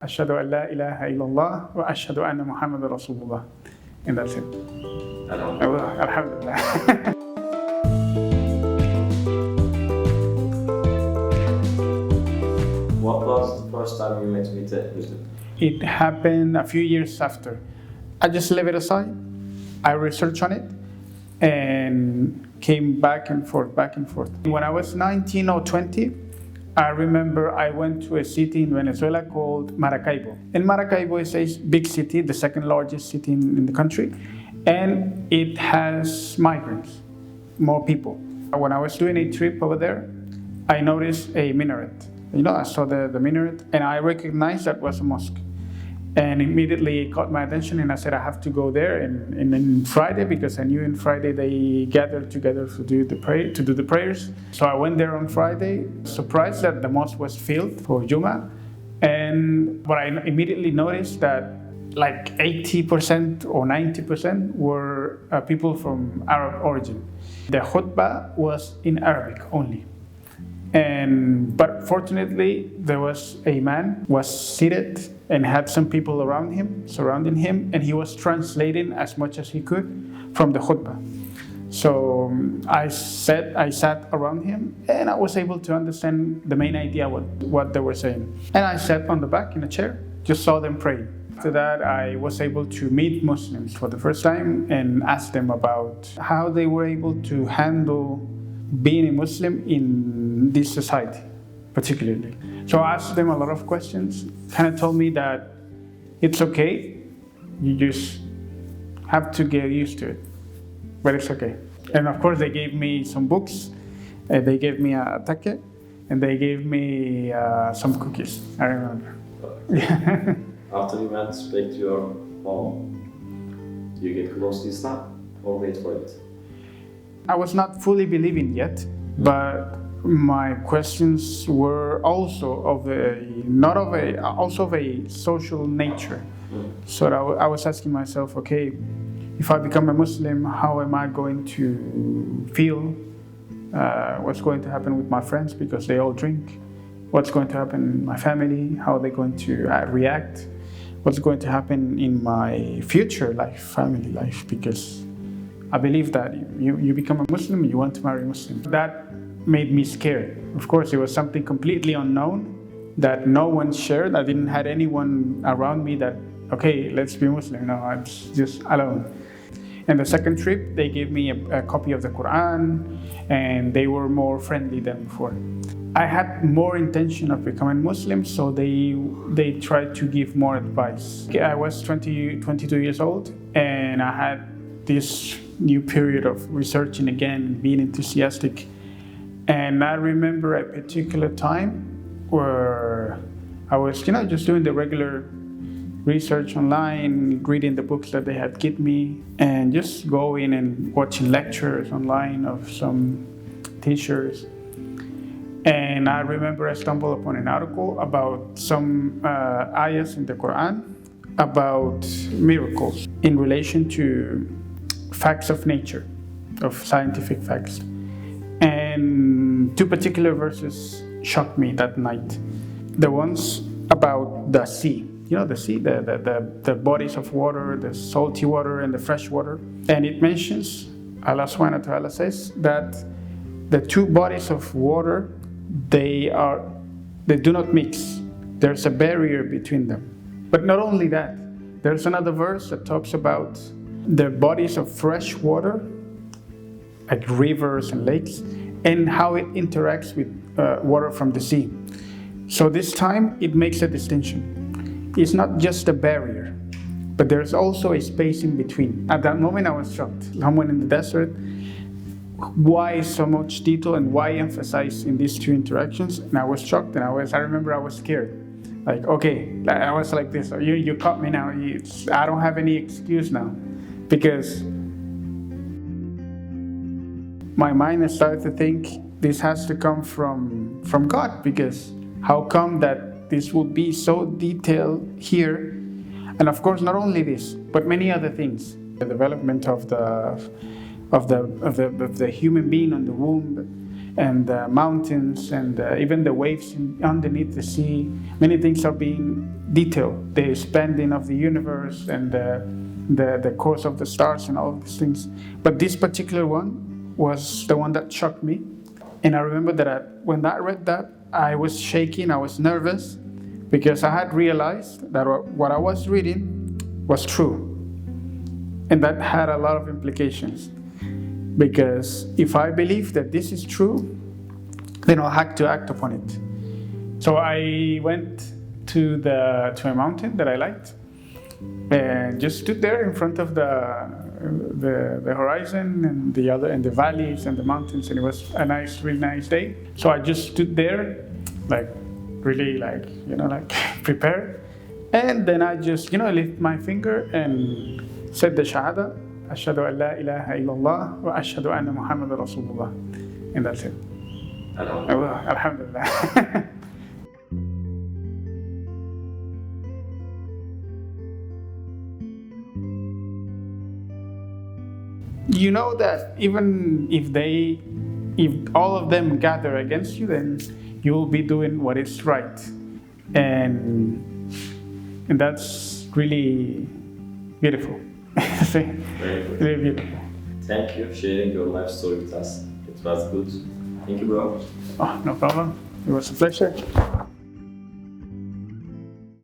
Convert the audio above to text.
Ashhadu an la ilaha illallah wa ashhadu anna Muhammadan Rasulullah. And that's it. Alhamdulillah. What was the first time you met with a Muslim? It happened a few years after. I just left it aside. I researched on it and came back and forth. When I was 19 or 20, I remember I went to a city in Venezuela called Maracaibo. And Maracaibo is a big city, the second largest city in the country, and it has migrants, more people. When I was doing a trip over there, I noticed a minaret. I saw the minaret and I recognized that was a mosque. And immediately it caught my attention and I said I have to go there and then Friday, because I knew in Friday they gathered together to do the prayers. So I went there on Friday, surprised that the mosque was filled for Juma. But I immediately noticed that like 80% or 90% were people from Arab origin. The khutbah was in Arabic only. But fortunately, there was a man was seated and had some people surrounding him, and he was translating as much as he could from the khutbah. So I sat around him, and I was able to understand the main idea what they were saying. And I sat on the back in a chair, just saw them praying. After that, I was able to meet Muslims for the first time and ask them about how they were able to handle being a Muslim in this society, particularly. So I asked them a lot of questions, kind of told me that it's okay, you just have to get used to it, but it's okay. And of course they gave me some books, they gave me a take, and they gave me some cookies, I remember. After you went back to your home, do you get close to Islam or wait for it? I was not fully believing yet, but my questions were also of a social nature. So I was asking myself, okay, if I become a Muslim, how am I going to feel? What's going to happen with my friends because they all drink? What's going to happen in my family? How are they going to react? What's going to happen in my future life, family life? Because I believe that you become a Muslim, you want to marry a Muslim. That made me scared. Of course, it was something completely unknown that no one shared. I didn't have anyone around me that, okay, let's be Muslim. No, I was just alone. And the second trip, they gave me a copy of the Quran, and they were more friendly than before. I had more intention of becoming Muslim, so they tried to give more advice. I was 22 years old, and I had this new period of researching again, being enthusiastic. And I remember a particular time where I was, just doing the regular research online, reading the books that they had given me, and just going and watching lectures online of some teachers. And I remember I stumbled upon an article about some ayahs in the Quran about miracles in relation to facts of nature, of scientific facts. And two particular verses shocked me that night. The ones about the sea, the sea, the bodies of water, the salty water and the fresh water. And it mentions, Allah subhanahu wa ta'ala says that the two bodies of water, they do not mix. There's a barrier between them. But not only that, there's another verse that talks about the bodies of fresh water, like rivers and lakes, and how it interacts with water from the sea. So this time it makes a distinction. It's not just a barrier, but there's also a space in between. At that moment I was shocked. Someone in the desert, why so much detail and why emphasize in these two interactions? And I was shocked, and I remember I was scared. Like, okay, I was like this, you caught me now. I don't have any excuse now. Because my mind started to think this has to come from God, because how come that this would be so detailed here? And of course, not only this, but many other things. The development of the human being on the womb, and the mountains and even the waves underneath the sea. Many things are being detailed. The expanding of the universe and the course of the stars and all these things. But this particular one was the one that shocked me. And I remember that when I read that, I was shaking, I was nervous, because I had realized that what I was reading was true. And that had a lot of implications. Because if I believe that this is true, then I'll have to act upon it. So I went to a mountain that I liked, and just stood there in front of the horizon and the valleys and the mountains, and it was a really nice day. So I just stood there, really prepared, and then I just lift my finger and said the shahada, ashhadu an la ilaha illallah wa ashhadu anna Muhammadan Rasulullah, and that's it. Alhamdulillah. You know that even if all of them gather against you, then you will be doing what is right, and that's really beautiful. Very good. Really beautiful. Thank you for sharing your life story with us. It was good. Thank you, bro. Oh, no problem. It was a pleasure.